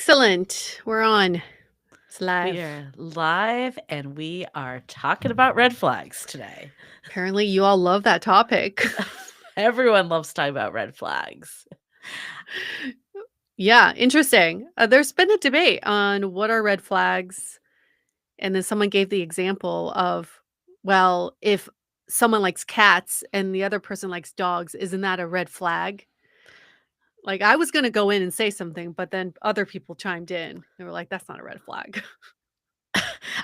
Excellent. We're on. It's We live. are live and we are talking about red flags today. Apparently, you all love that topic. Everyone loves talking about red flags. Yeah, interesting. There's been a debate on what are red flags. And then someone gave the example of, well, if someone likes cats and the other person likes dogs, isn't that a red flag? Like, I was going to go in and say something, but then other people chimed in. They were like, that's not a red flag.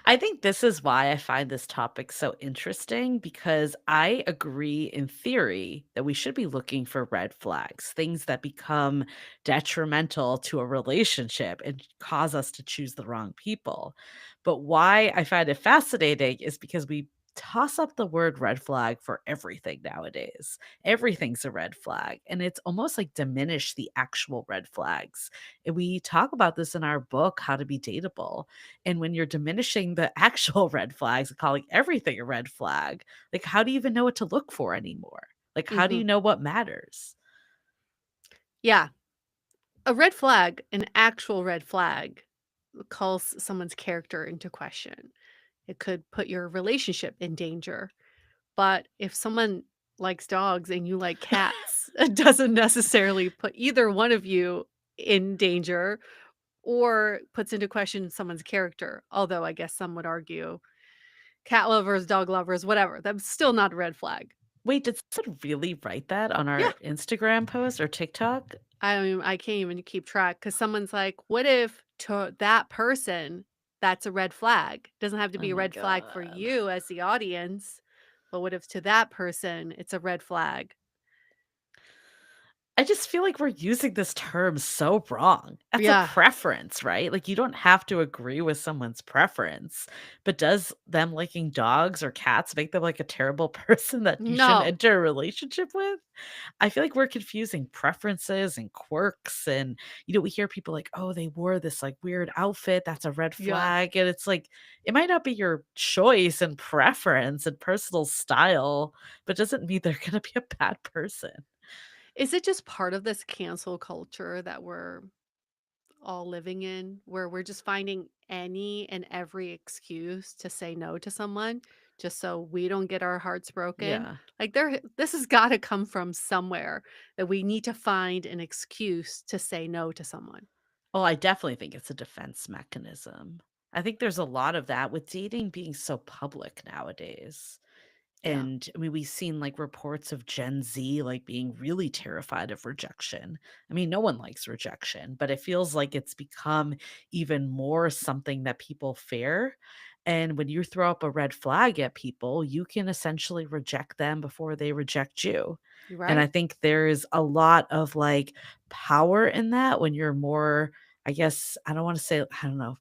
I think this is why I find this topic so interesting because I agree in theory that we should be looking for red flags, things that become detrimental to a relationship and cause us to choose the wrong people. But why I find it fascinating is because we toss up the word red flag for everything nowadays. Everything's a red flag, and it's almost like diminish the actual red flags. And we talk about this in our book, How to Be Dateable, and when you're diminishing the actual red flags and calling everything a red flag, like, how do you even know what to look for anymore? Like, how do Hmm. you know what matters? Yeah. A red flag, an actual red flag, calls someone's character into question. It could put your relationship in danger. But if someone likes dogs and you like cats, it doesn't necessarily put either one of you in danger or puts into question someone's character. Although I guess some would argue cat lovers, dog lovers, whatever. That's still not a red flag. Wait, did someone really write that on Yeah. our Instagram post or TikTok? I mean, I can't even keep track because someone's like, what if to that person, that's a red flag? Doesn't have to Oh be a my red flag for god. you as the audience, but what if to that person, it's a red flag? I just feel like we're using this term so wrong. That's a Yeah. preference, right? Like, you don't have to agree with someone's preference, but does them liking dogs or cats make them like a terrible person that you shouldn't No. enter a relationship with? I feel like we're confusing preferences and quirks. And, we hear people like, oh, they wore this like weird outfit. That's a red Yeah. flag. And it's like, it might not be your choice and preference and personal style, but doesn't mean they're going to be a bad person. Is it just part of this cancel culture that we're all living in, where we're just finding any and every excuse to say no to someone just so we don't get our hearts broken? Yeah. Like this has got to come from somewhere that we need to find an excuse to say no to someone. Well, I definitely think it's a defense mechanism. I think there's a lot of that with dating being so public nowadays. Yeah. And I mean, we've seen like reports of Gen Z like being really terrified of rejection. I mean, no one likes rejection, but it feels like it's become even more something that people fear. And when you throw up a red flag at people, you can essentially reject them before they reject you. You're And I right. think there's a lot of like power in that when you're more, I guess, I don't want to say, I don't know,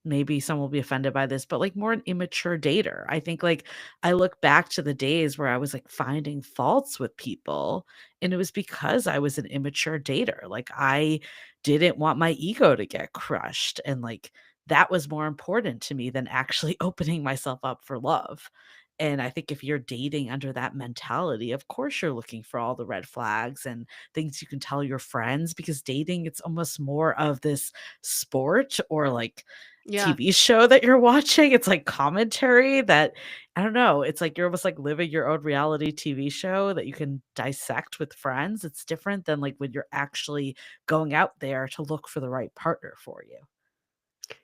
maybe some will be offended by this, but like more an immature dater. I think like I look back to the days where I was like finding faults with people, and it was because I was an immature dater. Like, I didn't want my ego to get crushed. And like that was more important to me than actually opening myself up for love. And I think if you're dating under that mentality, of course you're looking for all the red flags and things you can tell your friends, because dating, it's almost more of this sport or like Yeah. TV show that you're watching. It's like commentary that, I don't know, it's like you're almost like living your own reality TV show that you can dissect with friends. It's different than like when you're actually going out there to look for the right partner for you.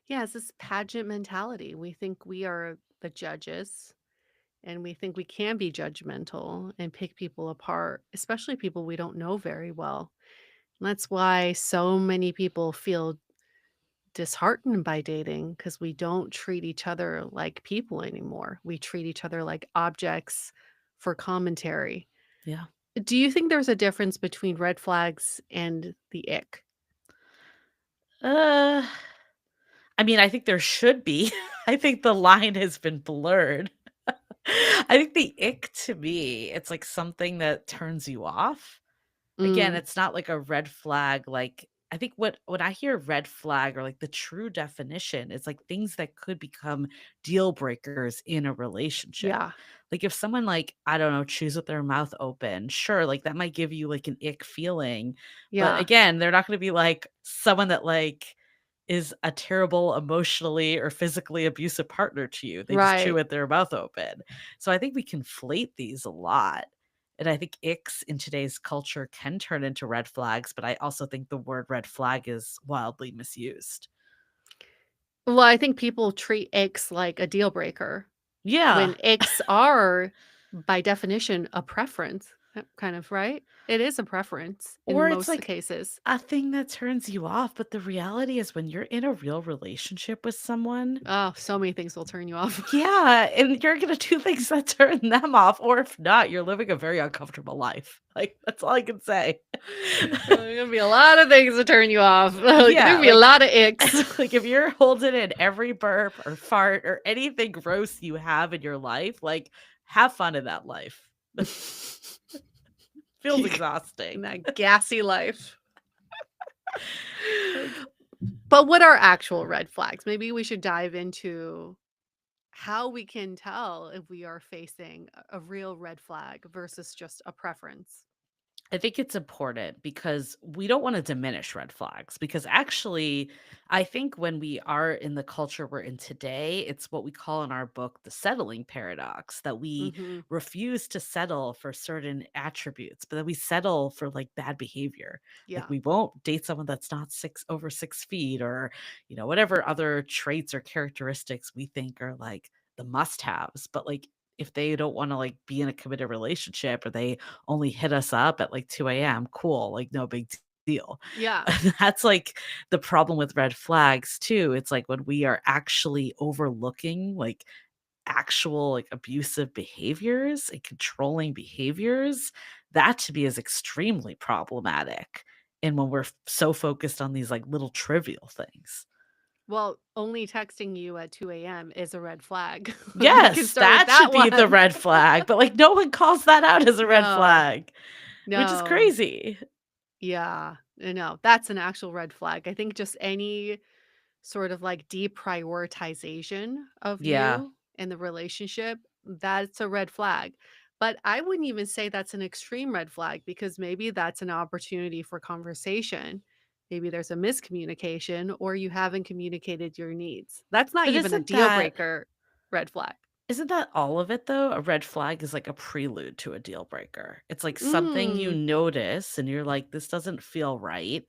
Yeah. It's this pageant mentality. We think we are the judges and we think we can be judgmental and pick people apart, especially people we don't know very well. And that's why so many people feel disheartened by dating because we don't treat each other like people anymore. We treat each other like objects for commentary. Yeah. Do you think there's a difference between red flags and the ick? Uh, I mean, I think there should be. I think the line has been blurred. I think the ick to me, it's like something that turns you off. Again, Mm, it's not like a red flag, like I think what when I hear red flag or like the true definition is like things that could become deal breakers in a relationship. Yeah. Like if someone like, I don't know, chews with their mouth open, sure, like that might give you like an ick feeling. But Yeah. again, they're not going to be like someone that like is a terrible emotionally or physically abusive partner to you. They just chew Right. with their mouth open. So I think we conflate these a lot. And I think icks in today's culture can turn into red flags, but I also think the word red flag is wildly misused. Well, I think people treat icks like a deal breaker Yeah. when icks are, by definition, a preference, kind of, right? It is a preference in Or it's most like cases. a thing that turns you off. But the reality is, when you're in a real relationship with someone, Oh, so many things will turn you off. yeah, and you're going to do things that turn them off. Or if not, you're living a very uncomfortable life. Like, that's all I can say. There's gonna be a lot of things that turn you off. Like, there'll Yeah. be a lot of icks. Like if you're holding in every burp or fart or anything gross you have in your life, like have fun in that life. Feels In exhausting. that gassy life. Like, But what are actual red flags? Maybe we should dive into how we can tell if we are facing a real red flag versus just a preference. I think it's important because we don't want to diminish red flags because actually, I think when we are in the culture we're in today, it's what we call in our book the settling paradox that we Mhm. refuse to settle for certain attributes, but then we settle for like bad behavior. Like Yeah. we won't date someone that's not over 6 feet or, whatever other traits or characteristics we think are like the must haves. But like, if they don't want to like be in a committed relationship or they only hit us up at like 2 AM, cool, like, no big deal. Yeah. That's, like, the problem with red flags too. It's like when we are actually overlooking, like, actual, like, abusive behaviors and controlling behaviors, that to me is extremely problematic, and when we're so focused on these, like, little trivial things. Well, only texting you at 2 a.m. is a red flag. We can Yes, start with that should that be the one. red flag, but, like, no one calls that out as a red No. flag, which is No. crazy. Yeah. No, that's an actual red flag. I think just any sort of like deprioritization of Yeah. you in the relationship, that's a red flag. But I wouldn't even say that's an extreme red flag because maybe that's an opportunity for conversation. Maybe there's a miscommunication or you haven't communicated your needs. That's not But even a isn't deal that breaker red flag. Isn't that all of it though? A red flag is like a prelude to a deal breaker. It's like something you Mm, notice and you're like, this doesn't feel right.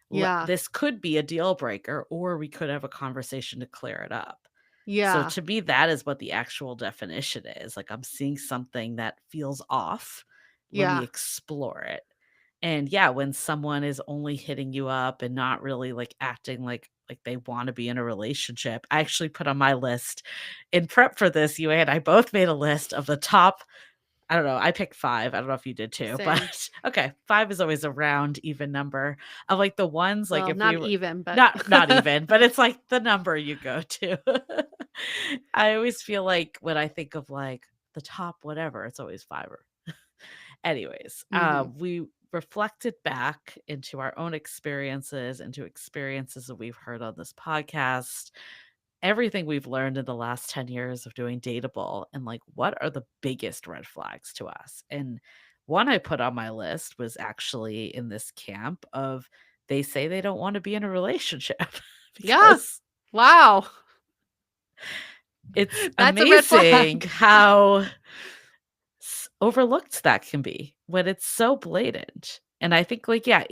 yeah. This could be a deal breaker, or we could have a conversation to clear it up. So Yeah. to me, that is what the actual definition is. Like I'm seeing something that feels off. Let me Yeah. explore it. And yeah, when someone is only hitting you up and not really like acting like they want to be in a relationship, I actually put on my list in prep for this. You and I both made a list of the top. I don't know. I picked 5. I don't know if you did too, but Same. okay, 5 is always a round even number of like the ones like Well, if we not were even, but not even, but it's like the number you go to. I always feel like when I think of like the top whatever, it's always 5 or anyways, Mhm. we reflected back into our own experiences, into experiences that we've heard on this podcast, everything we've learned in the last 10 years of doing Dateable, and like, what are the biggest red flags to us? And one I put on my list was actually in this camp of they say they don't want to be in a relationship Yeah. because Wow. it's That's a red amazing flag. how overlooked that can be when it's so blatant. And I think, like, yeah,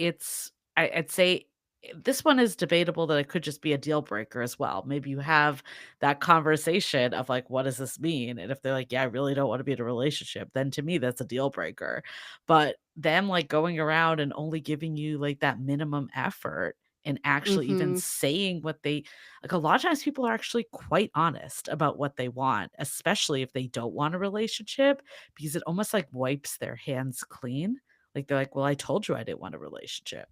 I'd say this one is debatable that it could just be a deal breaker as well. Maybe you have that conversation of like, what does this mean? And if they're like, yeah, I really don't want to be in a relationship, then to me, that's a deal breaker. But them like going around and only giving you like that minimum effort and actually even Mhm. saying what they like, a lot of times people are actually quite honest about what they want, especially if they don't want a relationship, because it almost like wipes their hands clean. Like they're like, well, I told you I didn't want a relationship.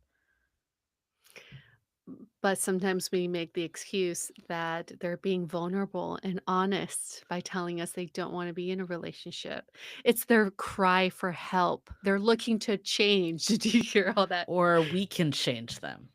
But sometimes we make the excuse that they're being vulnerable and honest by telling us they don't wanna be in a relationship. It's their cry for help. They're looking to change. Did you hear all that? Or we can change them.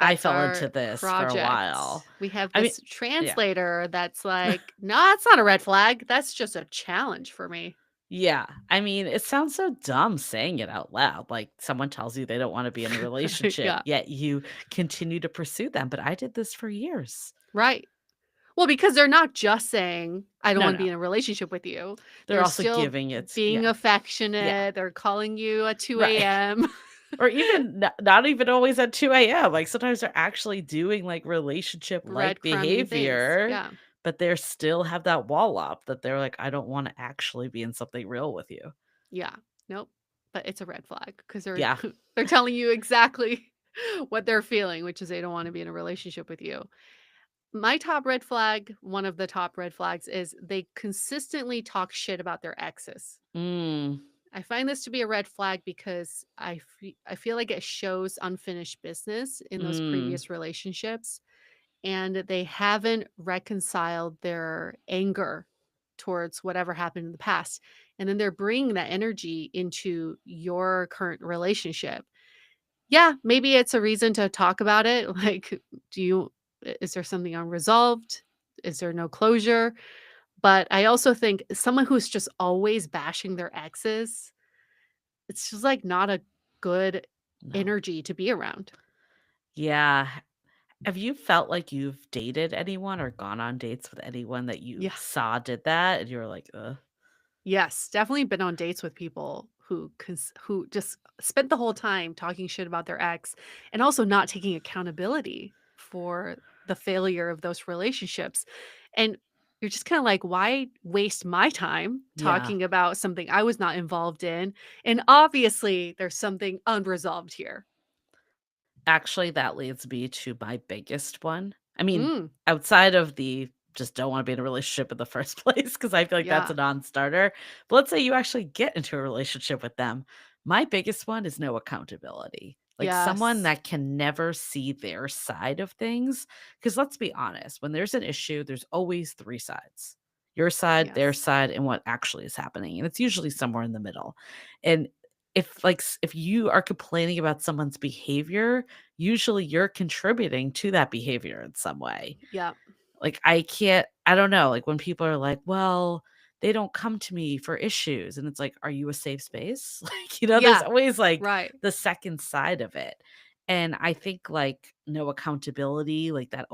I That's fell into our this for a while. project. We have I mean this yeah. translator that's like, "No, that's not a red flag. That's just a challenge for me." Yeah, I mean, it sounds so dumb saying it out loud, like, someone tells you they don't wanna be in a relationship, Yeah, yet you continue to pursue them, but I did this for years. right. Well, because they're not just saying, "I don't No, wanna no, be in a relationship with you." they're They're also still giving it being yeah, yeah, affectionate, they're calling you at 2 right. AM. Or even not even always at 2 a.m., like, sometimes they're actually doing, like, relationship-like Breadcrumbing things, behavior, yeah. but they're still have that wall up that they're like, "I don't wanna actually be in something real with you." Yeah. Nope. But it's a red flag because 'cause they're Yeah. they're telling you exactly what they're feeling, which is they don't wanna be in a relationship with you. My top red flag, one of the top red flags is they consistently talk shit about their exes. Mm, I find this to be a red flag because I feel like it shows unfinished business in those mm, previous relationships, and they haven't reconciled their anger towards whatever happened in the past, and then they're bringing that energy into your current relationship. Yeah, maybe it's a reason to talk about it, like, do you is there something unresolved? Is there no closure? But I also think someone who's just always bashing their exes, it's just, like, not a good no. energy to be around. Yeah. Have you felt like you've dated anyone or gone on dates with anyone that you Yeah. saw did that and you were like, "Ugh." Yes, definitely been on dates with people who just spent the whole time talking shit about their ex and also not taking accountability for the failure of those relationships. And you're just kind of like, why waste my time Yeah. talking about something I was not involved in? And obviously, there's something unresolved here. Actually, that leads me to my biggest one. I mean, Mm, outside of the just don't wanna be in a relationship in the first place, because I feel like that's a yeah. non-starter. But let's say you actually get into a relationship with them. My biggest one is no accountability. Like, someone Yes. that can never see their side of things. Because let's be honest, when there's an issue, there's always 3 sides. Your side, their Yes. side, and what actually is happening, and it's usually somewhere in the middle. And if you are complaining about someone's behavior, usually you're contributing to that behavior in some way. Yeah. Like, I don't know, like, when people are like, "Well, they don't come to me for issues," and it's like, "Are you a safe space?" Like, there's Yeah. always, like, Right. the second side of it. And I think, like, no accountability, like, that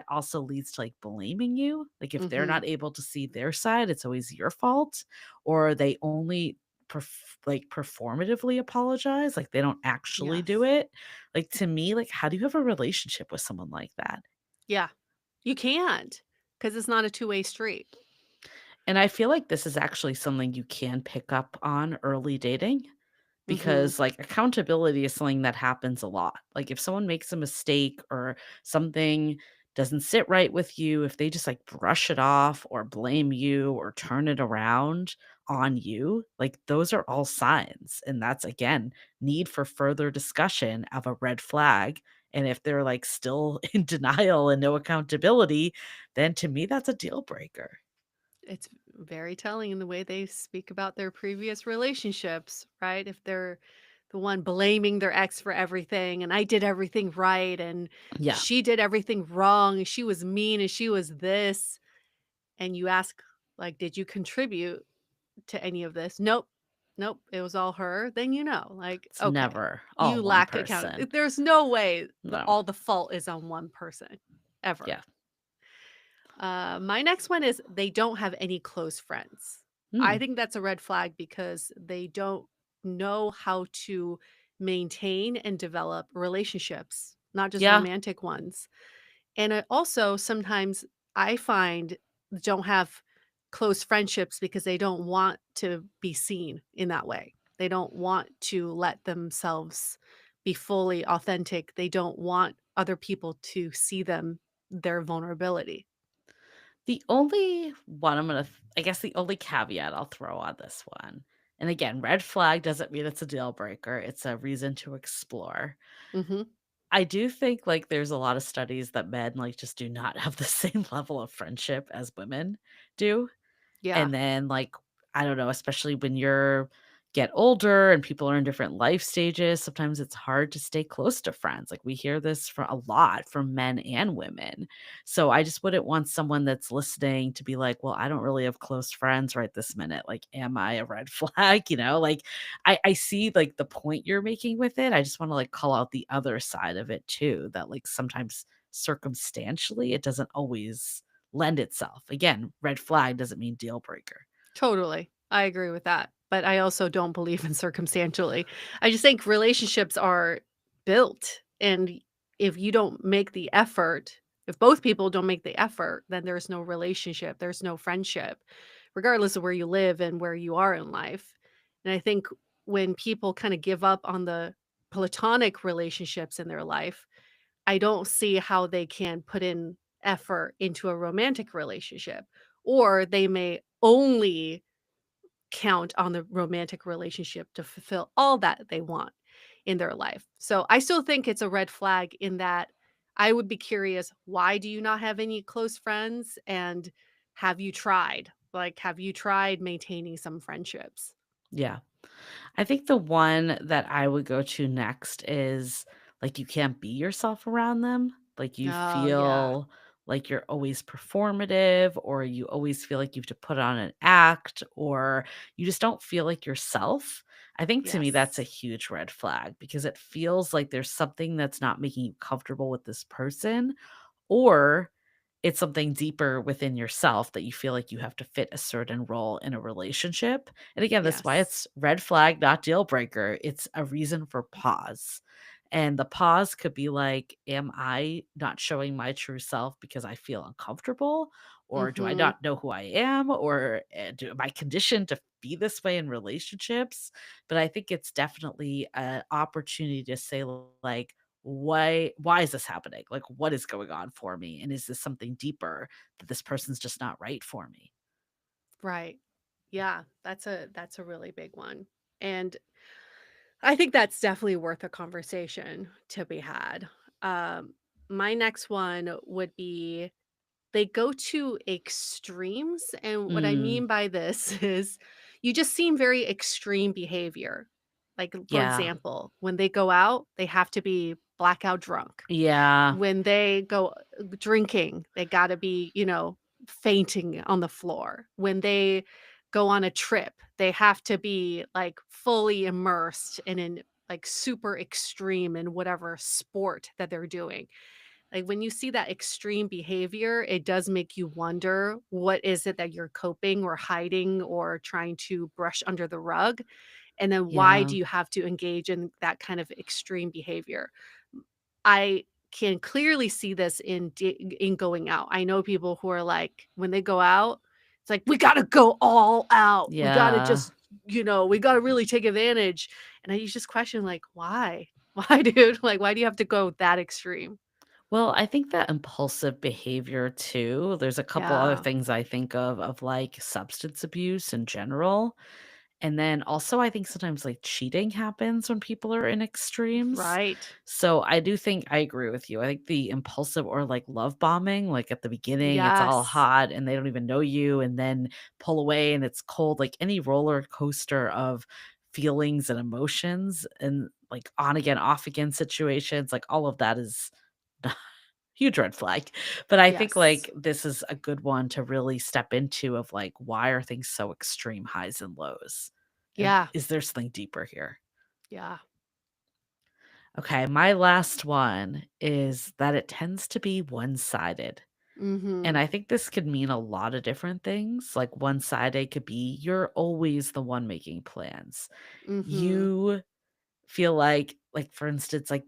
also leads to, like, blaming you. Like, if they're Mhm. not able to see their side, it's always your fault, or they only performatively apologize, like, they don't actually do Yes. it. Like, to me, like, how do you have a relationship with someone like that? Yeah. You can't, because it's not a two-way street. And I feel like this is actually something you can pick up on early dating Mhm. because, like, accountability is something that happens a lot. Like, if someone makes a mistake or something doesn't sit right with you, if they just like brush it off or blame you or turn it around on you, like, those are all signs. And that's, again, need for further discussion of a red flag. And if they're like still in denial and no accountability, then to me, that's a deal breaker. It's very telling in the way they speak about their previous relationships, right? If they're the one blaming their ex for everything, and I did everything right, and Yeah. she did everything wrong, and she was mean, and she was this, and you ask, like, did you contribute to any of this? Nope. Nope. It was all her. Then you know, like, It's okay, never all you one lack account. person. There's no way No. all the fault is on one person ever. Yeah. My next one is they don't have any close friends. I Mm. think that's a red flag because they don't know how to maintain and develop relationships, not just Yeah. romantic ones. And also, sometimes I find don't have close friendships because they don't want to be seen in that way. They don't want to let themselves be fully authentic. They don't want other people to see their vulnerability. The only one I guess the only caveat I'll throw on this one, and again, red flag doesn't mean it's a deal breaker, it's a reason to explore. Mhm. I do think, like, there's a lot of studies that men, like, just do not have the same level of friendship as women do. Yeah. And then, like, I don't know, especially when you're get older and people are in different life stages, sometimes it's hard to stay close to friends. Like we hear this for a lot from men and women. So I just wouldn't want someone that's listening to be like, well, I don't really have close friends right this minute. Like, am I a red flag? Like I see like the point you're making with it. I just want to like call out the other side of it too, that like sometimes circumstantially it doesn't always lend itself. Again, red flag doesn't mean deal breaker. Totally. I agree with that, but I also don't believe in circumstantially. I just think relationships are built, and if you don't make the effort, if both people don't make the effort, then there's no relationship, there's no friendship, regardless of where you live and where you are in life. And I think when people kind of give up on the platonic relationships in their life, I don't see how they can put in effort into a romantic relationship, or they may only count on the romantic relationship to fulfill all that they want in their life. So I still think it's a red flag in that I would be curious, why do you not have any close friends? And have you tried? Like, have you tried maintaining some friendships? Yeah. I think the one that I would go to next is, like, you can't be yourself around them. Like, you Oh, yeah. feel like you're always performative, or you always feel like you have to put on an act, or you just don't feel like yourself. I think to me that's a Yes. huge red flag because it feels like there's something that's not making you comfortable with this person, or it's something deeper within yourself that you feel like you have to fit a certain role in a relationship. And again, that's why Yes. it's red flag, not deal breaker. It's a reason for pause. And the pause could be like, am I not showing my true self because I feel uncomfortable? Or do I Mhm. not know who I am? Or am I conditioned to be this way in relationships? But I think it's definitely an opportunity to say, like, why is this happening? Like, what is going on for me? And is this something deeper that this person's just not right for me? Right. Yeah, that's a really big one. And I think that's definitely worth a conversation to be had. Um, my next one would be they go to extremes. And what I Mm, mean by this is you just seem very extreme behavior. Like, for yeah. example, when they go out, they have to be blackout drunk. Yeah. When they go drinking, they gotta be, fainting on the floor. When they go on a trip, they have to be, like, fully immersed and in, like, super extreme in whatever sport that they're doing. Like, when you see that extreme behavior, it does make you wonder, what is it that you're coping or hiding or trying to brush under the rug? And then why Yeah. do you have to engage in that kind of extreme behavior? I can clearly see this in going out. I know people who are like, when they go out, it's like, "We gotta go all out. We gotta Yeah. just, we gotta really take advantage." And I just question, like, "Why? Why, dude? Like, why do you have to go that extreme?" Well, I think that impulsive behavior too, there's a couple other Yeah, things I think of like substance abuse in general. And then also, I think sometimes like cheating happens when people are in extremes. right. So I do think I agree with you. I think the impulsive or like love bombing, like at the beginning, it's all Yes. hot and they don't even know you, and then pull away and it's cold, like any roller coaster of feelings and emotions and like on again, off again situations, like all of that is huge red flag. But I think, Yes. like, this is a good one to really step into of, like, why are things so extreme highs and lows? And Yeah. is there something deeper here? Yeah. Okay, my last one is that it tends to be one-sided. And Mhm. I think this could mean a lot of different things. Like, one-sided could be you're always the one making plans. Mhm. You feel like, for instance, like,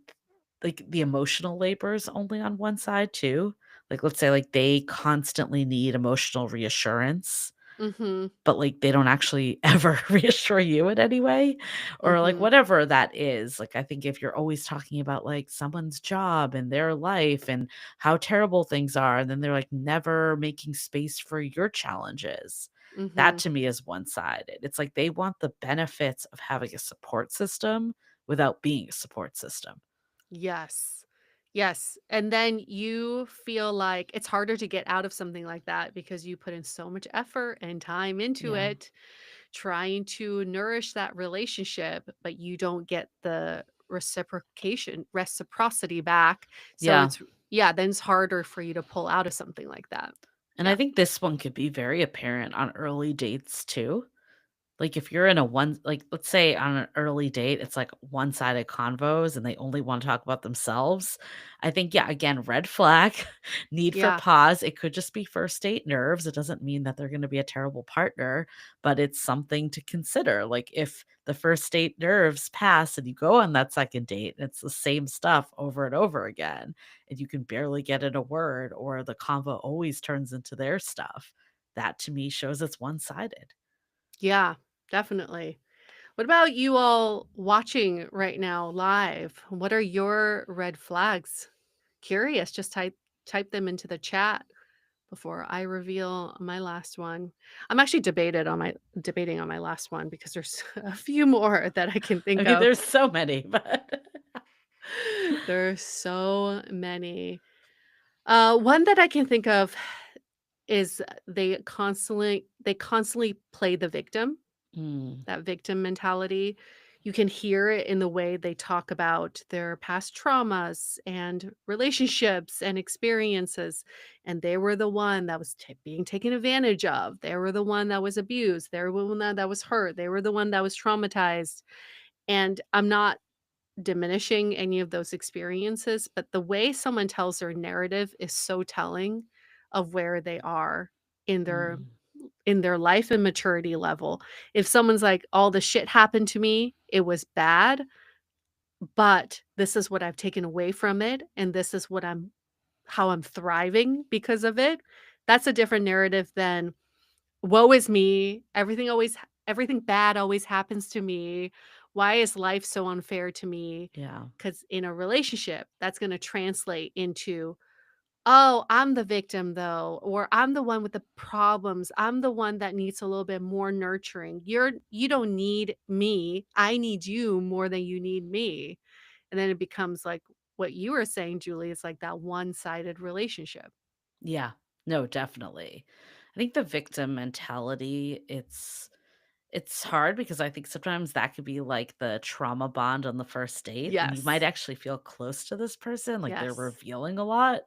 the emotional labor is only on one side too. Like, let's say, like, they constantly need emotional reassurance, Mhm. but, like, they don't actually ever reassure you in any way, or, like, Mhm. whatever that is. Like, I think if you're always talking about, like, someone's job and their life and how terrible things are, and then they're, like, never making space for your challenges, that Mhm. to me is one-sided. It's like they want the benefits of having a support system without being a support system. Yes. Yes, and then you feel like it's harder to get out of something like that because you put in so much effort and time into Yeah. it. trying to nourish that relationship, but you don't get the reciprocity back. So Yeah. yeah, then it's harder for you to pull out of something like that. And I Yeah. think this one could be very apparent on early dates too. Like, if you're in a one like, let's say on an early date, it's like one-sided convos and they only wanna talk about themselves. I think, yeah, again, red flag, need for Yeah. pause. It could just be first date nerves. It doesn't mean that they're gonna be a terrible partner, but it's something to consider. Like, if the first date nerves pass and you go on that second date and it's the same stuff over and over again, and you can barely get in a word or the convo always turns into their stuff, that to me shows it's one-sided. Yeah, definitely. What about you all watching right now live? What are your red flags? Curious, just type them into the chat before I reveal my last one. I'm actually debating on my last one because there's a few more that I can I think mean, of. there's so many, but There are so many. One that I can think of is they constantly play the victim. Mm, That victim mentality. You can hear it in the way they talk about their past traumas and relationships and experiences. And they were the one that was being taken advantage of. They were the one that was abused. They were the one that was hurt. They were the one that was traumatized. And I'm not diminishing any of those experiences, but the way someone tells their narrative is so telling of where they are in their mm, in their life and maturity level. If someone's like, "All the shit happened to me, it was bad, but this is what I've taken away from it, and this is what I'm how I'm thriving because of it," that's a different narrative than, "Woe is me, everything bad always happens to me. Why is life so unfair to me?" yeah, Because in a relationship, that's gonna translate into, "Oh, I'm the victim though," or "I'm the one with the problems. I'm the one that needs a little bit more nurturing. You don't need me. I need you more than you need me." And then it becomes like what you were saying, Julie, it's like that one-sided relationship. yeah. No, definitely. I think the victim mentality, it's hard because I think sometimes that could be like the trauma bond on the first date, and you might Yes. actually feel close to this person, like they're Yes. revealing a lot.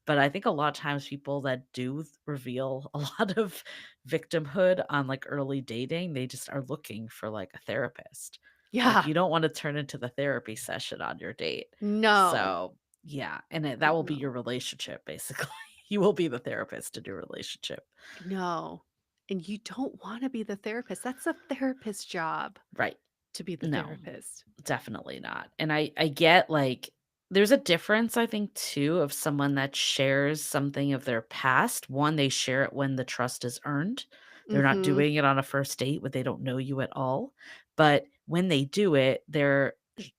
But I think a lot of times people that do reveal a lot of victimhood on like early dating, they just are looking for like a therapist. Like Yeah. you don't want to turn into the therapy session on your date. No. So, yeah, and that will be No. your relationship basically. You will be the therapist in your relationship. No. And you don't wanna be the therapist. That's the therapist's job Right. to be the No. therapist. Definitely not. And I get, like, there's a difference, I think, too, of someone that shares something of their past. One, they share it when the trust is earned. They're not Mhm. doing it on a first date when they don't know you at all. But when they do it, they're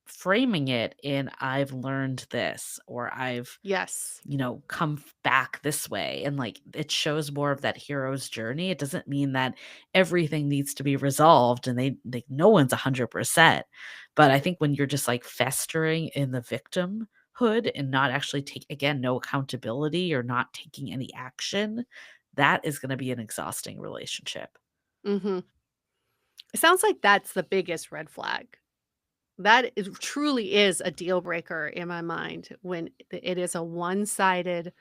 framing it in "I've learned this," or "I've" Yes. come back this way, and like it shows more of that hero's journey. It doesn't mean that everything needs to be resolved and they no one's 100%. But I think when you're just like festering in the victimhood and not actually take again no accountability or not taking any action, that is going to be an exhausting relationship. Mhm. It sounds like that's the biggest red flag. That is truly is a deal breaker in my mind when it is a one-sided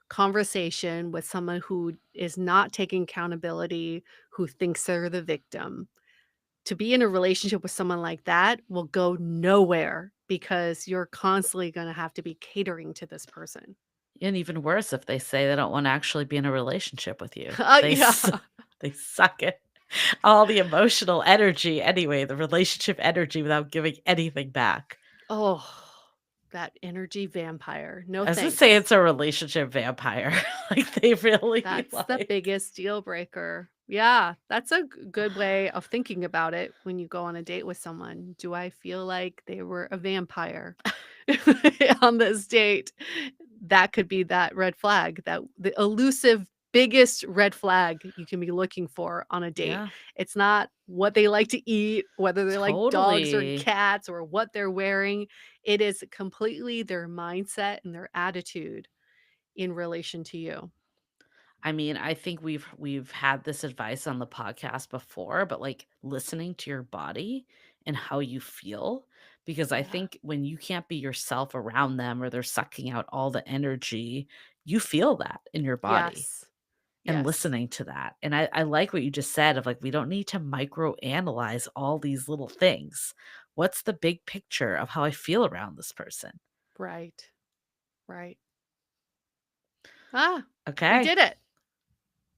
conversation with someone who is not taking accountability, who thinks they're the victim. To be in a relationship with someone like that will go nowhere because you're constantly gonna have to be catering to this person. And even worse if they say they don't want to actually be in a relationship with you. They Yeah. they suck it all the emotional energy anyway, the relationship energy without giving anything back. Oh, that energy vampire. No I was gonna say thanks. it's a relationship vampire. Like, they really, That's the like biggest deal breaker. Yeah, that's a good way of thinking about it when you go on a date with someone. Do I feel like they were a vampire on this date? That could be that red flag, that the elusive biggest red flag you can be looking for on a date. Yeah, It's not what they like to eat, whether they like dogs or totally. cats or what they're wearing. It is completely their mindset and their attitude in relation to you. I mean, I think we've had this advice on the podcast before, but, like, listening to your body and how you feel, because I Yeah. think when you can't be yourself around them or they're sucking out all the energy, you feel that in your body Yes. and Yes. listening to that. And I like what you just said of, like, we don't need to micro analyze all these little things. What's the big picture of how I feel around this person? Right. Right. Ah, we Okay. did it.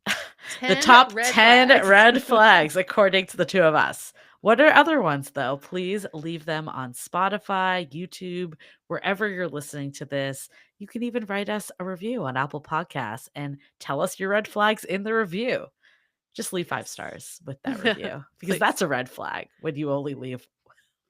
The 10 top red 10 flags. red flags according to the 2 of us. What are other ones, though? Please leave them on Spotify, YouTube, wherever you're listening to this. You can even write us a review on Apple Podcasts and tell us your red flags in the review. Just leave 5 Yes. stars with that review because Please. that's a red flag when you only leave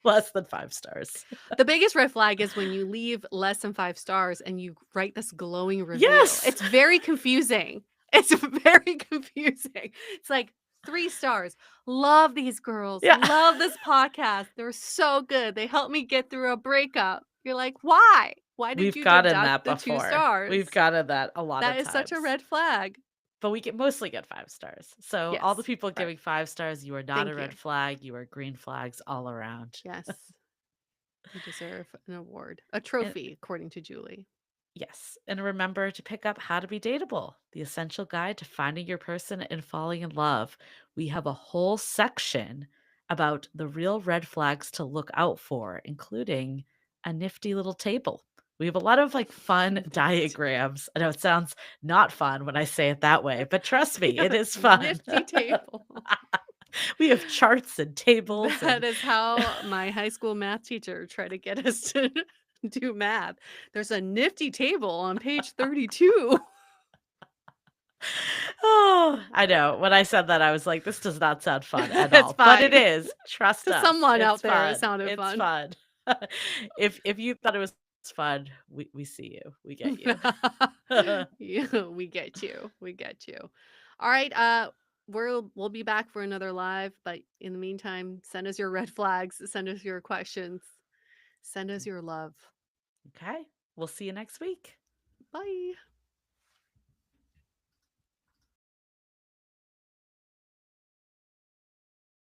less than 5 stars. The biggest red flag is when you leave less than 5 stars and you write this glowing review. Yes! It's very confusing. It's very confusing. It's like 3 stars. Love these girls. Yeah. Love this podcast. They're so good. They helped me get through a breakup. You're like, "Why? Why did We've you gotten deduct that the 2 before. We've stars?" gotten that a lot of That is such a times. red flag. But we mostly get 5 stars. So all the Yes. people Right. giving 5 stars, you are not a Thank red you. flag, you are green flags all around. Yes. You deserve an award. A And trophy, according to Julie. yes, and remember to pick up How to Be Dateable, the essential guide to finding your person and falling in love. We have a whole section about the real red flags to look out for, including a nifty little table. We have a lot of like fun Nifty. diagrams. I know it sounds not fun when I say it that way, but trust me, it is fun. Nifty table. We have charts and tables That and is how my high school math teacher tried to get us to do math. There's a nifty table on page 32. oh, I know. When I said that, I was like, this does not sound fun at It's all. But it fine. is. Trust To us. someone It's out there, it fun. sounded It's fun. fun. If you thought it was fun, we see you. We get you. Yeah, we get you. We get you. All right, we'll be back for another live, but in the meantime, send us your red flags, send us your questions, send us your love. Okay. We'll see you next week. Bye.